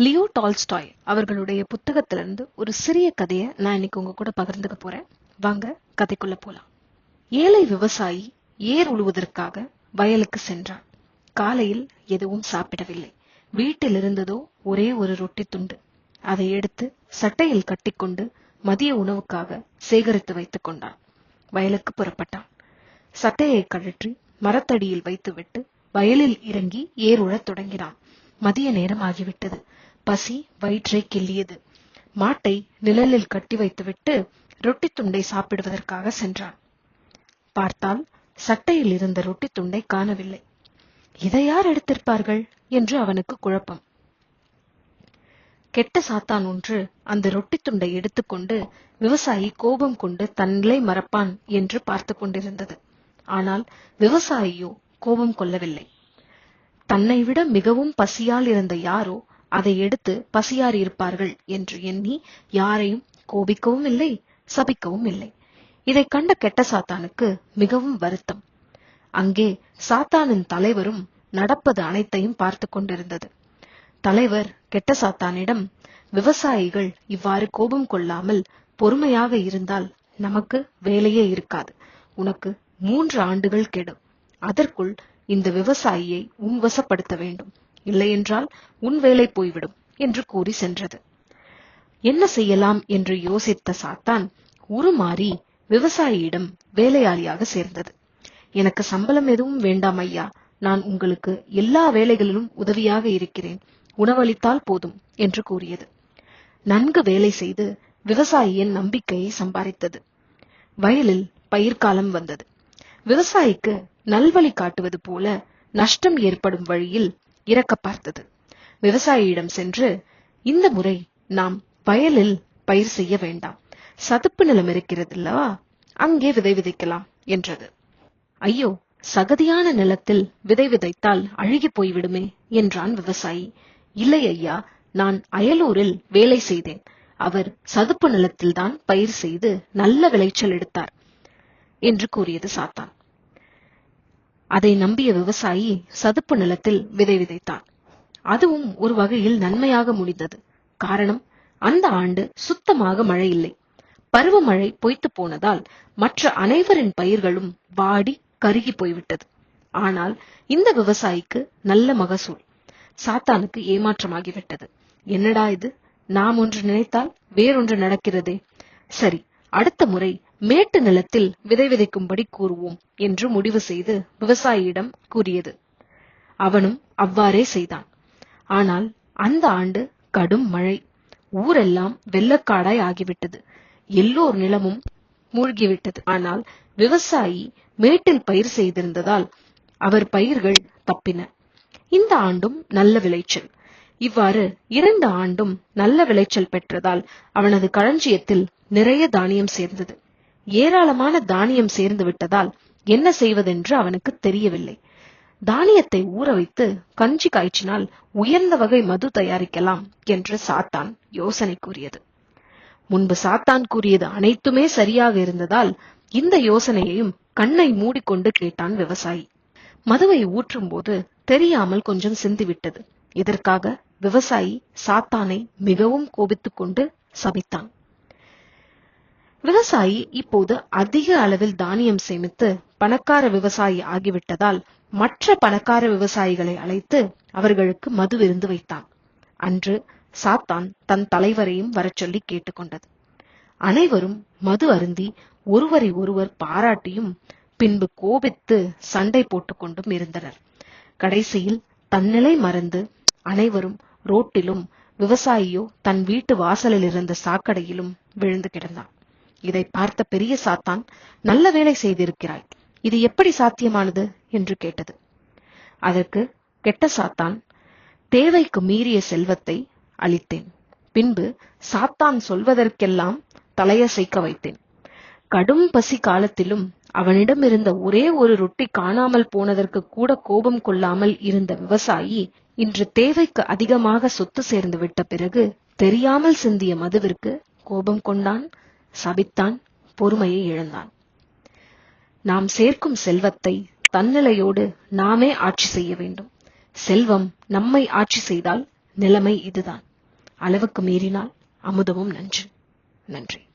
Leo Tolstoy அவர்களுடைய புத்தகத்திலிருந்து ஒரு சிறிய கதையை நான் இன்னைக்கு உங்க கூட பகிர்ந்துக்க போறேன். வாங்க கதைக்குள்ள போலாம். ஏழை விவசாயி ஏர் உழுவதற்காக வயலுக்கு சென்றான். காலையில் எதுவும் சாப்பிடவில்லை. வீட்டில் இருந்ததோ ஒரே ஒரு ரொட்டி துண்டு. அதை எடுத்து சட்டையில் கட்டிக்கொண்டு மதிய உணவுக்காக சேகரித்து வைத்துக் கொண்டான். வயலுக்கு புறப்பட்டான். சட்டையை கழற்றி மரத்தடியில் வைத்துவிட்டு வயலில் இறங்கி ஏர் உழத் தொடங்கினான். மதிய நேரம் ஆகிவிட்டது. பசி வயிற்றை கிள்ளியது. மாட்டை நிழலில் கட்டி வைத்துவிட்டு ரொட்டி துண்டை சாப்பிடுவதற்காக சென்றான். பார்த்தால் சட்டையில் இருந்த ரொட்டி துண்டை காணவில்லை. இதை யார் எடுத்திருப்பார்கள் என்று அவனுக்கு குழப்பம். கெட்ட சாத்தான் ஒன்று அந்த ரொட்டி துண்டை எடுத்துக்கொண்டு விவசாயி கோபம் கொண்டு தன் நிலை மறப்பான் என்று பார்த்து கொண்டிருந்தது. ஆனால் விவசாயியோ கோபம் கொள்ளவில்லை. தன்னை விட மிகவும் பசியால் இருந்த யாரோ அதை எடுத்து பசியார் இருப்பார்கள் என்று எண்ணி யாரையும் கோபிக்கவும் இல்லை, சபிக்கவும் இல்லை. இதை கண்ட கெட்ட சாத்தானுக்கு மிகவும் வருத்தம். அங்கே சாத்தானின் தலைவரும் நடப்பது அனைத்தையும் பார்த்து கொண்டிருந்தது. தலைவர் கெட்ட சாத்தானிடம், விவசாயிகள் இவ்வாறு கோபம் கொள்ளாமல் பொறுமையாக இருந்தால் நமக்கு வேலையே இருக்காது. உனக்கு 3 ஆண்டுகள் கெடும். அதற்குள் இந்த விவசாயியை உன் வசப்படுத்த வேண்டும், இல்லையென்றால் உன் வேலை போய்விடும் என்று கூறி சென்றது. என்ன செய்யலாம் என்று யோசித்த சாத்தான் உருமாறி விவசாயியிடம் வேலையாளியாக சேர்ந்தது. எனக்கு சம்பளம் எதுவும் வேண்டாம் ஐயா, நான் உங்களுக்கு எல்லா வேலைகளிலும் உதவியாக இருக்கிறேன், உணவளித்தால் போதும் என்று கூறியது. நன்கு வேலை செய்து விவசாயியின் நம்பிக்கையை சம்பாதித்தது. வயலில் பயிர்காலம் வந்தது. விவசாயிக்கு நல்வழி காட்டுவது போல நஷ்டம் ஏற்படும் வழியில் இறக்க பார்த்தது. விவசாயியிடம் சென்று, இந்த முறை நாம் வயலில் பயிர் செய்ய வேண்டாம், சதுப்பு நிலம் இருக்கிறதல்லவா, அங்கே விதை விதைக்கலாம் என்றது. ஐயோ, சகதியான நிலத்தில் விதை விதைத்தால் அழுகி போய்விடுமே என்றான் விவசாயி. இல்லை ஐயா, நான் அயலூரில் வேலை செய்தேன். அவர் சதுப்பு நிலத்தில்தான் பயிர் செய்து நல்ல விளைச்சல் எடுத்தார் என்று கூறியது சாத்தான். அதை நம்பிய விவசாயி சதுப்பு நிலத்தில் விதை விதைத்தான். அதுவும் ஒரு வகையில் நன்மையாக முடிந்தது. காரணம், அந்த ஆண்டு சுத்தமாக மழை இல்லை. பருவமழை பொய்த்து போனதால் மற்ற அனைவரின் பயிர்களும் வாடி கருகி போய்விட்டது. ஆனால் இந்த விவசாயிக்கு நல்ல மகசூல். சாத்தானுக்கு ஏமாற்றமாகிவிட்டது. என்னடா இது, நாம் ஒன்று நினைத்தால் வேறொன்று நடக்கிறதே. சரி, அடுத்த முறை மேட்டு நிலத்தில் விதை விதைக்கும்படி கூறுவோம் என்று முடிவு செய்து விவசாயியிடம் கூறியது. அவனும் அவ்வாறே செய்தான். ஆனால் அந்த ஆண்டு கடும் மழை. ஊரெல்லாம் வெள்ளக்காடாய் ஆகிவிட்டது. எல்லோர் நிலமும் மூழ்கிவிட்டது. ஆனால் விவசாயி மேட்டில் பயிர் செய்திருந்ததால் அவர் பயிர்கள் தப்பின. இந்த ஆண்டும் நல்ல விளைச்சல். இவ்வாறு 2 ஆண்டும் நல்ல விளைச்சல் பெற்றதால் அவனது களஞ்சியத்தில் நிறைய தானியம் சேர்ந்தது. ஏராளமான தானியம் சேர்ந்து விட்டதால் என்ன செய்வதென்று அவனுக்கு தெரியவில்லை. தானியத்தை ஊற வைத்து கஞ்சி காய்ச்சினால் உயர்ந்த வகை மது தயாரிக்கலாம் என்று சாத்தான் யோசனை கூறியது. முன்பு சாத்தான் கூறியது அனைத்துமே சரியாக இருந்ததால் இந்த யோசனையையும் கண்ணை மூடிக்கொண்டு கேட்டான் விவசாயி. மதுவை ஊற்றும் போது தெரியாமல் கொஞ்சம் சிந்திவிட்டது. இதற்காக விவசாயி சாத்தானை மிகவும் கோபித்துக் கொண்டு சபித்தான். விவசாயி இப்போது அதிக அளவில் தானியம் சேமித்து பணக்கார விவசாயி ஆகிவிட்டதால் மற்ற பணக்கார விவசாயிகளை அழைத்து அவர்களுக்கு மது விருந்து வைத்தான். அன்று சாத்தான் தன் தலைவரையும் வரச் சொல்லி கேட்டுக்கொண்டது. அனைவரும் மது அருந்தி ஒருவரை ஒருவர் பாராட்டியும் பின்பு கோபித்து சண்டை போட்டுக்கொண்டும் இருந்தனர். கடைசியில் தன்னிலை மறந்து அனைவரும் ரோட்டிலும், விவசாயியோ தன் வீட்டு வாசலில் இருந்த சாக்கடையிலும் விழுந்து கிடந்தான். இதை பார்த்த பெரிய சாத்தான், நல்ல வேலை செய்திருக்கிறாய், இது எப்படி சாத்தியமானது என்று கேட்டது. அதற்கு கெட்ட சாத்தான், தேவைக்கு மீறிய செல்வத்தை அளித்தேன். பின்பு சாத்தான் சொல்வதற்கெல்லாம் தலையசைக்க வைத்தேன். கடும் பசி காலத்திலும் அவனிடம் இருந்த ஒரே ஒரு ரொட்டி காணாமல் போனதற்கு கூட கோபம் கொள்ளாமல் இருந்த விவசாயி இன்று தேவைக்கு அதிகமாக சொத்து சேர்ந்து விட்ட பிறகு தெரியாமல் சிந்திய மதுவிற்கு கோபம் கொண்டான், சபித்தான், பொறுமையை இழந்தான். நாம் சேர்க்கும் செல்வத்தை தன்னிலையோடு நாமே ஆட்சி செய்ய வேண்டும். செல்வம் நம்மை ஆட்சி செய்தால் நிலைமை இதுதான். அளவுக்கு மீறினால் அமுதமும் நன்று. நன்றி.